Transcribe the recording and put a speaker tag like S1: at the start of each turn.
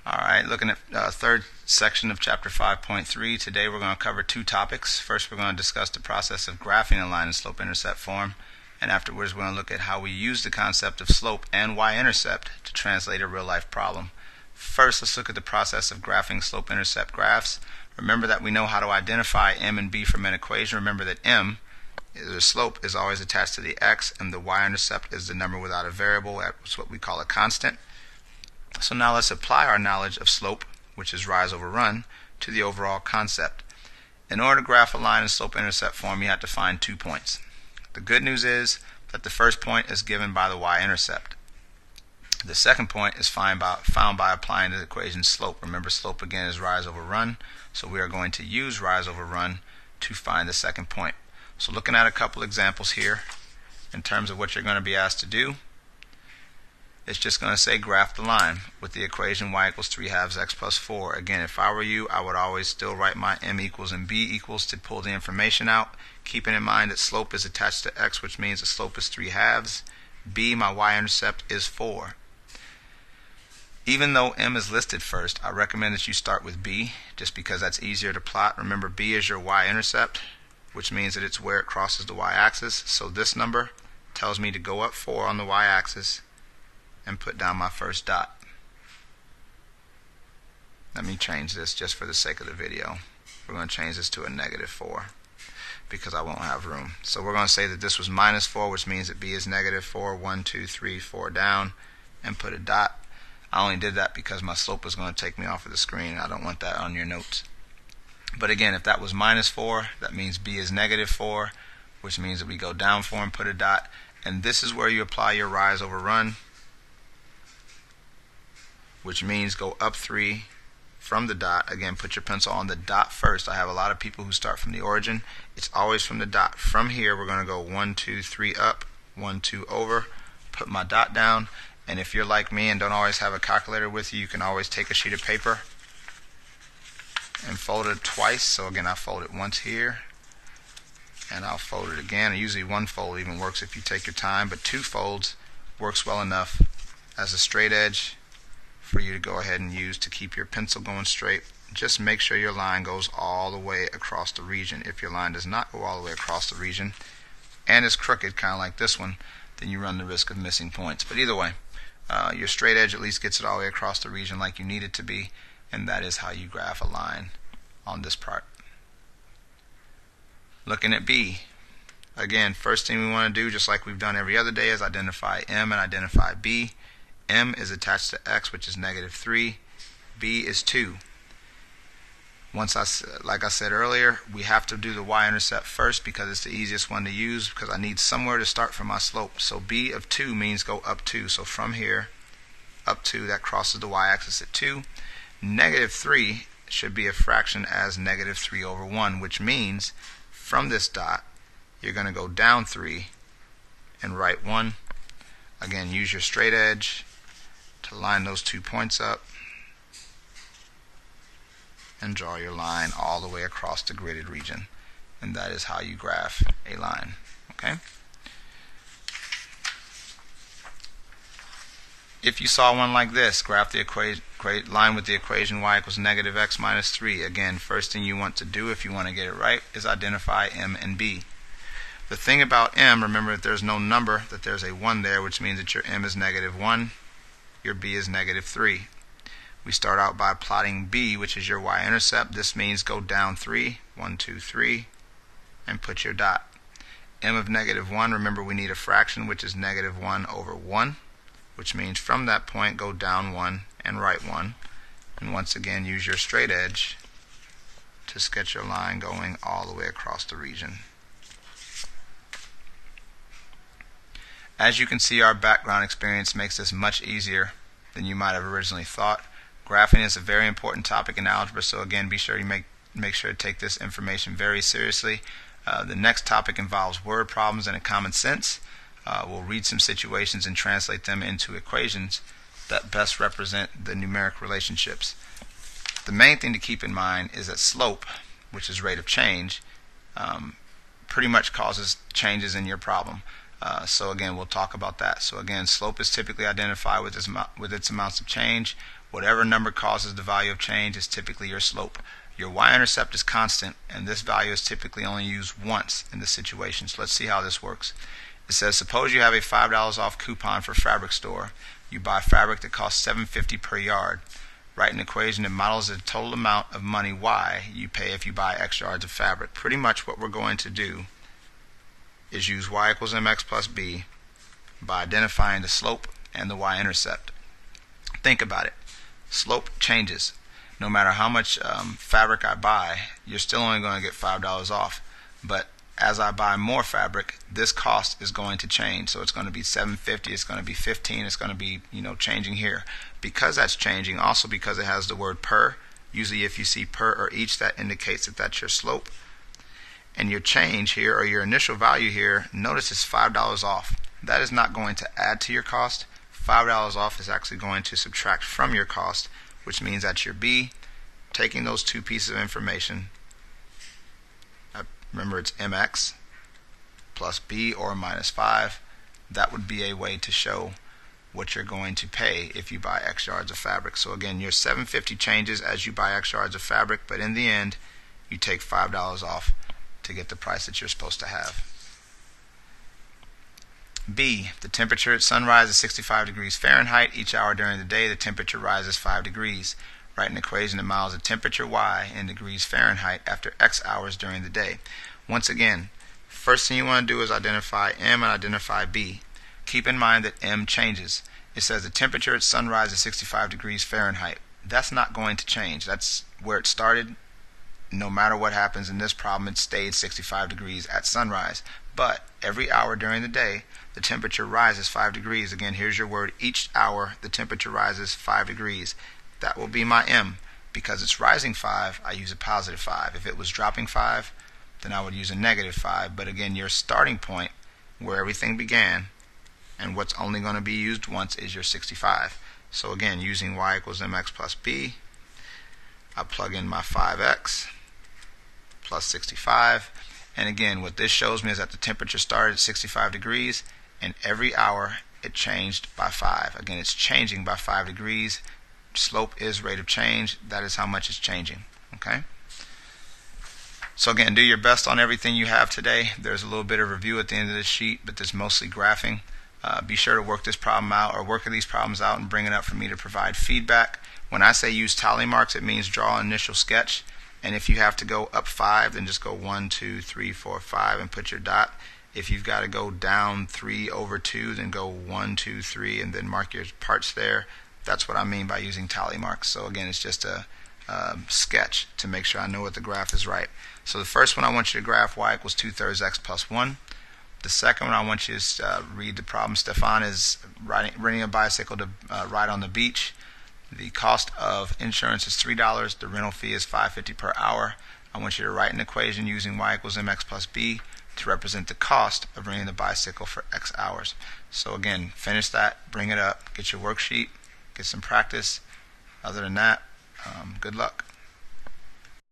S1: Alright, looking at third section of chapter 5.3. Today we're going to cover two topics. First, we're going to discuss the process of graphing a line in slope-intercept form, and afterwards we're going to look at how we use the concept of slope and y-intercept to translate a real-life problem. First, let's look at the process of graphing slope-intercept graphs. Remember that we know how to identify m and b from an equation. Remember that m, the slope, is always attached to the x, and the y-intercept is the number without a variable. That's what we call a constant. So now let's apply our knowledge of slope, which is rise over run, to the overall concept. In order to graph a line in slope-intercept form, you have to find 2 points. The good news is that the first point is given by the y-intercept. The second point is found by applying the equation slope. Remember, slope again is rise over run, so we are going to use rise over run to find the second point. So looking at a couple examples here in terms of what you're going to be asked to do, it's just going to say graph the line with the equation y equals 3/2 x plus 4. Again, if I were you, I would always still write my m equals and b equals to pull the information out, keeping in mind that slope is attached to x, which means the slope is 3/2. B, my y-intercept, is 4. Even though m is listed first, I recommend that you start with b, just because that's easier to plot. Remember, b is your y-intercept, which means that it's where it crosses the y-axis. So this number tells me to go up 4 on the y-axis and put down my first dot. Let me change this just for the sake of the video. We're going to change this to a -4 because I won't have room. So we're going to say that this was -4, which means that b is -4. 1, 2, 3, 4 down, and put a dot. I only did that because my slope was going to take me off of the screen. I don't want that on your notes. But again, if that was -4, that means b is -4, which means that we go down 4 and put a dot. And this is where you apply your rise over run, which means go up 3 from the dot. Again, put your pencil on the dot first. I have a lot of people who start from the origin. It's always from the dot. From here, we're going to go 1, 2, 3 up, 1, 2 over, put my dot down. And if you're like me and don't always have a calculator with you, you can always take a sheet of paper and fold it twice. So again, I fold it once here, and I'll fold it again. Usually one fold even works if you take your time, but 2 folds works well enough as a straight edge for you to go ahead and use to keep your pencil going straight. Just make sure your line goes all the way across the region. If your line does not go all the way across the region and is crooked, kind of like this one, then you run the risk of missing points. But either way, your straight edge at least gets it all the way across the region like you need it to be, and that is how you graph a line on this part. Looking at B, again, first thing we want to do, just like we've done every other day, is identify m and identify b. M is attached to x, which is -3. B is 2. Like I said earlier, we have to do the y-intercept first because it's the easiest one to use, because I need somewhere to start for my slope. So b of 2 means go up 2. So from here up 2, that crosses the y-axis at 2. -3 should be a fraction as -3 over 1, which means from this dot you're going to go down 3 and write 1. Again, use your straight edge to line those 2 points up and draw your line all the way across the gridded region. And that is how you graph a line. Okay? If you saw one like this, graph the line with the equation y equals -x minus 3. Again, first thing you want to do if you want to get it right is identify m and b. The thing about m, remember that there's no number, that there's a 1 there, which means that your m is -1, your b is -3. We start out by plotting b, which is your y-intercept. This means go down 3, 1, 2, 3, and put your dot. M of -1, remember we need a fraction, which is -1 over 1, which means from that point go down 1 and write 1. And once again, use your straight edge to sketch your line going all the way across the region. As you can see, our background experience makes this much easier than you might have originally thought. Graphing is a very important topic in algebra, so again, be sure you make sure to take this information very seriously. The next topic involves word problems and common sense. We'll read some situations and translate them into equations that best represent the numeric relationships. The main thing to keep in mind is that slope, which is rate of change, pretty much causes changes in your problem. So again, we'll talk about that. So again, slope is typically identified with its amounts of change. Whatever number causes the value of change is typically your slope. Your y-intercept is constant, and this value is typically only used once in the situation. So let's see how this works. It says, suppose you have a $5 off coupon for fabric store. You buy fabric that costs $7.50 per yard. Write an equation that models the total amount of money y you pay if you buy X yards of fabric. Pretty much what we're going to do is use y equals mx plus b by identifying the slope and the y-intercept. Think about it. Slope changes. No matter how much fabric I buy, you're still only going to get $5 off. But as I buy more fabric, this cost is going to change. So it's going to be $7.50, it's going to be $15, it's going to be, changing here. Because that's changing, also because it has the word per, usually if you see per or each, that indicates that that's your slope. And your change here, or your initial value here, notice it's $5 off. That is not going to add to your cost. $5 off is actually going to subtract from your cost, which means that your B, taking those two pieces of information, remember it's mx plus b or minus 5, that would be a way to show what you're going to pay if you buy X yards of fabric. So again, your $7.50 changes as you buy X yards of fabric, but in the end, you take $5 off to get the price that you're supposed to have. B, the temperature at sunrise is 65 degrees Fahrenheit. Each hour during the day, the temperature rises 5 degrees. Write an equation that models the temperature y in degrees Fahrenheit after X hours during the day. Once again, first thing you want to do is identify M and identify B. Keep in mind that M changes. It says the temperature at sunrise is 65 degrees Fahrenheit. That's not going to change. That's where it started. No matter what happens in this problem, it stayed 65 degrees at sunrise. But every hour during the day, the temperature rises 5 degrees. Again, here's your word. Each hour, the temperature rises 5 degrees. That will be my M. Because it's rising 5, I use a positive 5. If it was dropping 5, then I would use a negative 5. But again, your starting point, where everything began, and what's only going to be used once, is your 65. So again, using y equals mx plus b, I plug in my 5x plus 65. And again, what this shows me is that the temperature started at 65 degrees, and every hour it changed by 5. Again, it's changing by 5 degrees. Slope is rate of change. That is how much it's changing. Okay? So again, do your best on everything you have today. There's a little bit of review at the end of this sheet, but there's mostly graphing. Be sure to work this problem out, or work these problems out and bring it up for me to provide feedback. When I say use tally marks, it means draw an initial sketch. And if you have to go up 5, then just go 1, 2, 3, 4, 5 and put your dot. If you've got to go down 3 over 2, then go 1, 2, 3 and then mark your parts there. That's what I mean by using tally marks. So again, it's just a sketch to make sure I know what the graph is right. So the first one, I want you to graph y equals 2/3 x plus 1. The second one, I want you to read the problem. Stefan is renting a bicycle to ride on the beach. The cost of insurance is $3. The rental fee is $5.50 per hour. I want you to write an equation using y equals mx plus b to represent the cost of renting the bicycle for X hours. So again, finish that, bring it up, get your worksheet, get some practice. Other than that, good luck.